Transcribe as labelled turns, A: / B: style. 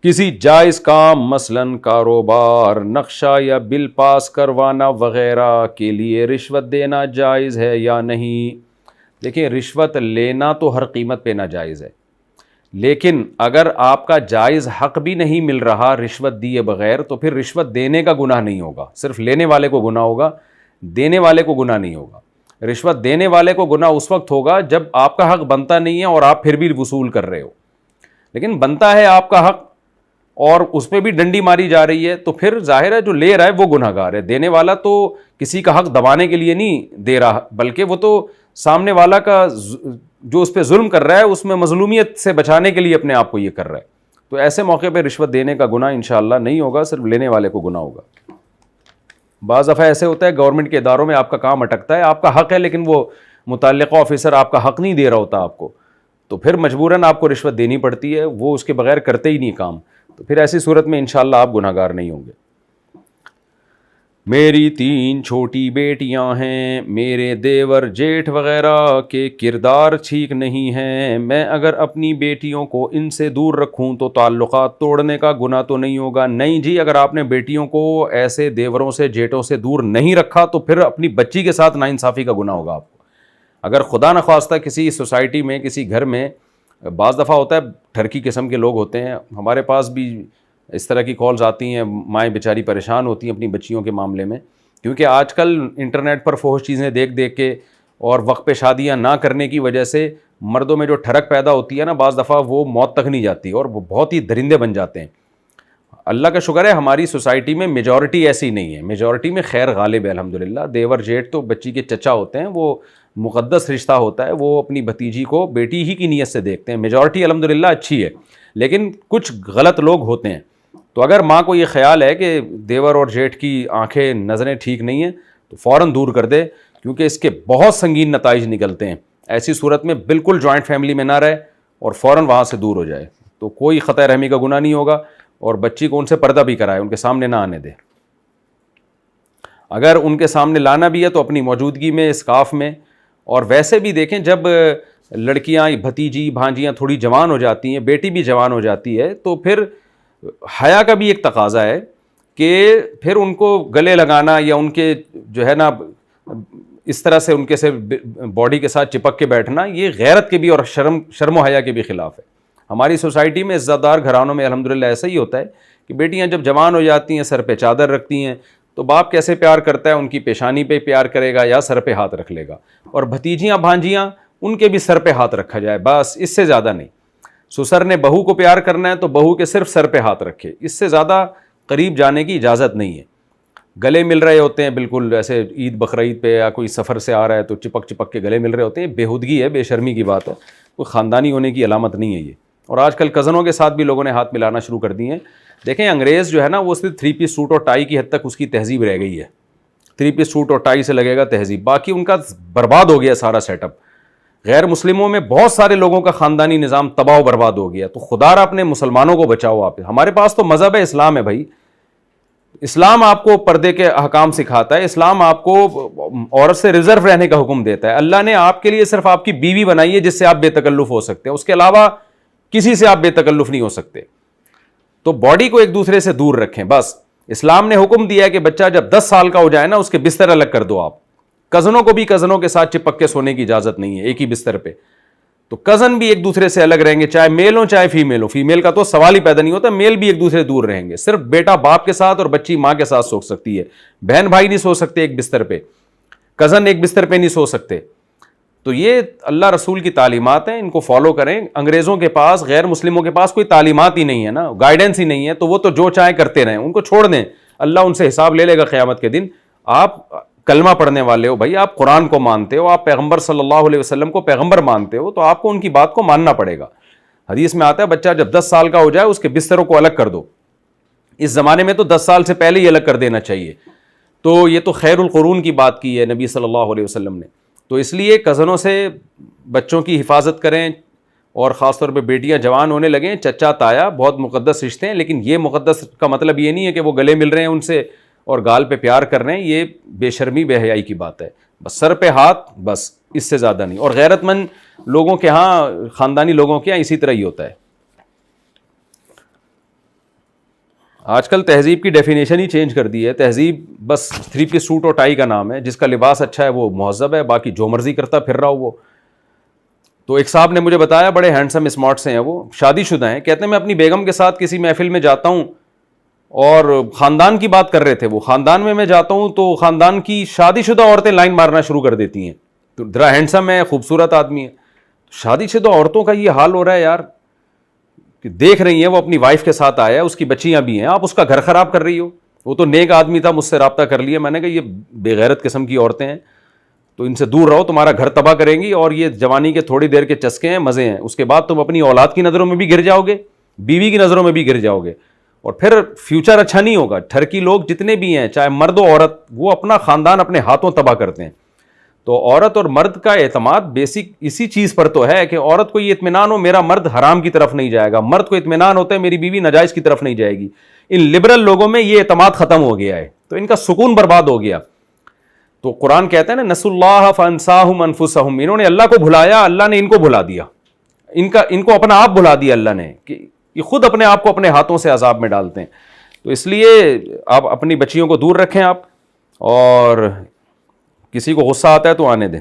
A: کسی جائز کام مثلاً کاروبار، نقشہ یا بل پاس کروانا وغیرہ کے لیے رشوت دینا جائز ہے یا نہیں؟ دیکھیں، رشوت لینا تو ہر قیمت پہ ناجائز ہے، لیکن اگر آپ کا جائز حق بھی نہیں مل رہا رشوت دیے بغیر تو پھر رشوت دینے کا گناہ نہیں ہوگا، صرف لینے والے کو گناہ ہوگا، دینے والے کو گناہ نہیں ہوگا۔ رشوت دینے والے کو گناہ اس وقت ہوگا جب آپ کا حق بنتا نہیں ہے اور آپ پھر بھی وصول کر رہے ہو، لیکن بنتا ہے آپ کا حق اور اس پہ بھی ڈنڈی ماری جا رہی ہے تو پھر ظاہر ہے جو لے رہا ہے وہ گناہ گار ہے۔ دینے والا تو کسی کا حق دبانے کے لیے نہیں دے رہا، بلکہ وہ تو سامنے والا کا جو اس پہ ظلم کر رہا ہے اس میں مظلومیت سے بچانے کے لیے اپنے آپ کو یہ کر رہا ہے، تو ایسے موقع پہ رشوت دینے کا گناہ انشاءاللہ نہیں ہوگا، صرف لینے والے کو گناہ ہوگا۔ بعض دفعہ ایسے ہوتا ہے گورنمنٹ کے اداروں میں آپ کا کام اٹکتا ہے، آپ کا حق ہے لیکن وہ متعلقہ آفیسر آپ کا حق نہیں دے رہا ہوتا آپ کو، تو پھر مجبوراً آپ کو رشوت دینی پڑتی ہے، وہ اس کے بغیر کرتے ہی نہیں کام، تو پھر ایسی صورت میں انشاءاللہ آپ گناہ گار نہیں ہوں گے۔ میری 3 چھوٹی بیٹیاں ہیں، میرے دیور جیٹھ وغیرہ کے کردار ٹھیک نہیں ہیں، میں اگر اپنی بیٹیوں کو ان سے دور رکھوں تو تعلقات توڑنے کا گناہ تو نہیں ہوگا؟ نہیں جی، اگر آپ نے بیٹیوں کو ایسے دیوروں سے جیٹوں سے دور نہیں رکھا تو پھر اپنی بچی کے ساتھ ناانصافی کا گناہ ہوگا آپ کو۔ اگر خدا نخواستہ کسی سوسائٹی میں کسی گھر میں، بعض دفعہ ہوتا ہے ٹھرکی قسم کے لوگ ہوتے ہیں، ہمارے پاس بھی اس طرح کی کالز آتی ہیں، مائیں بیچاری پریشان ہوتی ہیں اپنی بچیوں کے معاملے میں، کیونکہ آج کل انٹرنیٹ پر فحش چیزیں دیکھ دیکھ کے اور وقت پہ شادیاں نہ کرنے کی وجہ سے مردوں میں جو ٹھڑک پیدا ہوتی ہے نا، بعض دفعہ وہ موت تک نہیں جاتی اور وہ بہت ہی درندے بن جاتے ہیں۔ اللہ کا شکر ہے ہماری سوسائٹی میں میجورٹی ایسی نہیں ہے، میجورٹی میں خیر غالب ہے الحمدللہ۔ دیور جیٹ تو بچی کے چچا ہوتے ہیں، وہ مقدس رشتہ ہوتا ہے، وہ اپنی بھتیجی کو بیٹی ہی کی نیت سے دیکھتے ہیں، میجورٹی الحمدللہ اچھی ہے، لیکن کچھ غلط لوگ ہوتے ہیں۔ تو اگر ماں کو یہ خیال ہے کہ دیور اور جیٹھ کی آنکھیں نظریں ٹھیک نہیں ہیں تو فوراً دور کر دے، کیونکہ اس کے بہت سنگین نتائج نکلتے ہیں۔ ایسی صورت میں بالکل جوائنٹ فیملی میں نہ رہے اور فوراً وہاں سے دور ہو جائے، تو کوئی خطۂ رحمی کا گناہ نہیں ہوگا، اور بچی کو ان سے پردہ بھی کرائے، ان کے سامنے نہ آنے دے۔ اگر ان کے سامنے لانا بھی ہے تو اپنی موجودگی میں، اسکاف میں۔ اور ویسے بھی دیکھیں، جب لڑکیاں بھتیجی بھانجیاں تھوڑی جوان ہو جاتی ہیں، بیٹی بھی جوان ہو جاتی ہے، تو پھر حیا کا بھی ایک تقاضا ہے کہ پھر ان کو گلے لگانا یا ان کے جو ہے نا اس طرح سے ان کے سے باڈی کے ساتھ چپک کے بیٹھنا، یہ غیرت کے بھی اور شرم و حیا کے بھی خلاف ہے۔ ہماری سوسائٹی میں عزت دار گھرانوں میں الحمدللہ ایسا ہی ہوتا ہے کہ بیٹیاں جب جوان ہو جاتی ہیں، سر پہ چادر رکھتی ہیں، تو باپ کیسے پیار کرتا ہے، ان کی پیشانی پہ پیار کرے گا یا سر پہ ہاتھ رکھ لے گا، اور بھتیجیاں بھانجیاں ان کے بھی سر پہ ہاتھ رکھا جائے، بس اس سے زیادہ نہیں۔ سسر نے بہو کو پیار کرنا ہے تو بہو کے صرف سر پہ ہاتھ رکھے، اس سے زیادہ قریب جانے کی اجازت نہیں ہے۔ گلے مل رہے ہوتے ہیں بالکل ایسے عید بقرعید پہ، یا کوئی سفر سے آ رہا ہے تو چپک چپک کے گلے مل رہے ہوتے ہیں، بےہودگی ہے، بے شرمی کی بات ہے، کوئی خاندانی ہونے کی علامت نہیں ہے یہ۔ اور آج کل کزنوں کے ساتھ بھی لوگوں نے ہاتھ ملانا شروع کر دیے ہیں۔ دیکھیں، انگریز جو ہے نا، وہ صرف 3 پیس سوٹ اور ٹائی کی حد تک اس کی تہذیب رہ گئی ہے، 3 پیس سوٹ اور ٹائی سے لگے گا تہذیب، باقی ان کا برباد ہو گیا سارا سیٹ اپ۔ غیر مسلموں میں بہت سارے لوگوں کا خاندانی نظام تباہ و برباد ہو گیا، تو خدا را اپنے مسلمانوں کو بچاؤ آپ۔ ہمارے پاس تو مذہب ہے، اسلام ہے بھائی، اسلام آپ کو پردے کے احکام سکھاتا ہے، اسلام آپ کو عورت سے ریزرو رہنے کا حکم دیتا ہے۔ اللہ نے آپ کے لیے صرف آپ کی بیوی بنائی ہے جس سے آپ بے تکلف ہو سکتے ہیں، اس کے علاوہ کسی سے آپ بے تکلف نہیں ہو سکتے۔ تو باڈی کو ایک دوسرے سے دور رکھیں بس۔ اسلام نے حکم دیا ہے کہ بچہ جب 10 سال کا ہو جائے نا، اس کے بستر الگ کر دو آپ۔ کزنوں کو بھی کزنوں کے ساتھ چپک کے سونے کی اجازت نہیں ہے ایک ہی بستر پہ، تو کزن بھی ایک دوسرے سے الگ رہیں گے، چاہے میل ہو چاہے فیمیل ہو۔ فیمیل کا تو سوال ہی پیدا نہیں ہوتا، میل بھی ایک دوسرے دور رہیں گے۔ صرف بیٹا باپ کے ساتھ اور بچی ماں کے ساتھ سو سکتی ہے، بہن بھائی نہیں سو سکتے ایک بستر پہ، کزن ایک بستر پہ نہیں سو سکتے۔ تو یہ اللہ رسول کی تعلیمات ہیں، ان کو فالو کریں۔ انگریزوں کے پاس، غیر مسلموں کے پاس کوئی تعلیمات ہی نہیں ہے نا، گائیڈنس ہی نہیں ہے، تو وہ تو جو چاہیں کرتے رہیں، ان کو چھوڑ دیں، اللہ ان سے حساب لے لے گا قیامت کے دن۔ آپ کلمہ پڑھنے والے ہو بھائی، آپ قرآن کو مانتے ہو، آپ پیغمبر صلی اللہ علیہ وسلم کو پیغمبر مانتے ہو، تو آپ کو ان کی بات کو ماننا پڑے گا۔ حدیث میں آتا ہے بچہ جب 10 سال کا ہو جائے اس کے بستروں کو الگ کر دو۔ اس زمانے میں تو 10 سال سے پہلے ہی الگ کر دینا چاہیے۔ تو یہ تو خیر القرون کی بات کی ہے نبی صلی اللہ علیہ وسلم نے۔ تو اس لیے کزنوں سے بچوں کی حفاظت کریں، اور خاص طور پہ بیٹیاں جوان ہونے لگیں، چچا تایا بہت مقدس رشتے ہیں، لیکن یہ مقدس کا مطلب یہ نہیں ہے کہ وہ گلے مل رہے ہیں ان سے اور گال پہ پیار کر رہے ہیں، یہ بے شرمی بے حیائی کی بات ہے۔ بس سر پہ ہاتھ، بس اس سے زیادہ نہیں۔ اور غیرت مند لوگوں کے ہاں، خاندانی لوگوں کے ہاں اسی طرح ہی ہوتا ہے۔ آج کل تہذیب کی ڈیفینیشن ہی چینج کر دی ہے. تہذیب بس 3 پیس سوٹ اور ٹائی کا نام ہے. جس کا لباس اچھا ہے وہ مہذب ہے, باقی جو مرضی کرتا پھر رہا ہو وہ. تو ایک صاحب نے مجھے بتایا, بڑے ہینڈسم اسمارٹ سے ہیں, وہ شادی شدہ ہیں, کہتے ہیں میں اپنی بیگم کے ساتھ کسی محفل میں جاتا ہوں اور خاندان کی بات کر رہے تھے وہ, خاندان میں جاتا ہوں تو خاندان کی شادی شدہ عورتیں لائن مارنا شروع کر دیتی ہیں. تو ذرا ہینڈسم ہے, خوبصورت آدمی ہے, شادی شدہ عورتوں کا یہ حال ہو رہا ہے یار, کہ دیکھ رہی ہیں وہ اپنی وائف کے ساتھ آیا ہے, اس کی بچیاں بھی ہیں, آپ اس کا گھر خراب کر رہی ہو. وہ تو نیک آدمی تھا, مجھ سے رابطہ کر لیا, میں نے کہا یہ بے غیرت قسم کی عورتیں ہیں تو ان سے دور رہو, تمہارا گھر تباہ کریں گی, اور یہ جوانی کے تھوڑی دیر کے چسکے ہیں, مزے ہیں, اس کے بعد تم اپنی اولاد کی نظروں میں بھی گر جاؤ گے, بیوی کی نظروں میں بھی گر جاؤ گے, اور پھر فیوچر اچھا نہیں ہوگا. ٹھرکی لوگ جتنے بھی ہیں, چاہے مرد و عورت, وہ اپنا خاندان اپنے ہاتھوں تباہ کرتے ہیں. تو عورت اور مرد کا اعتماد بیسک اسی چیز پر تو ہے کہ عورت کو یہ اطمینان ہو میرا مرد حرام کی طرف نہیں جائے گا, مرد کو اطمینان ہوتا ہے میری بیوی ناجائز کی طرف نہیں جائے گی. ان لبرل لوگوں میں یہ اعتماد ختم ہو گیا ہے, تو ان کا سکون برباد ہو گیا. تو قرآن کہتا ہے نا, نسوا اللہ فانساہم انفسہم, انہوں نے اللہ کو بھلایا, اللہ نے ان کو بھلا دیا, ان کو اپنا آپ بھلا دیا اللہ نے, کہ یہ خود اپنے آپ کو اپنے ہاتھوں سے عذاب میں ڈالتے ہیں. تو اس لیے آپ اپنی بچیوں کو دور رکھیں آپ, اور کسی کو غصہ آتا ہے تو آنے دیں.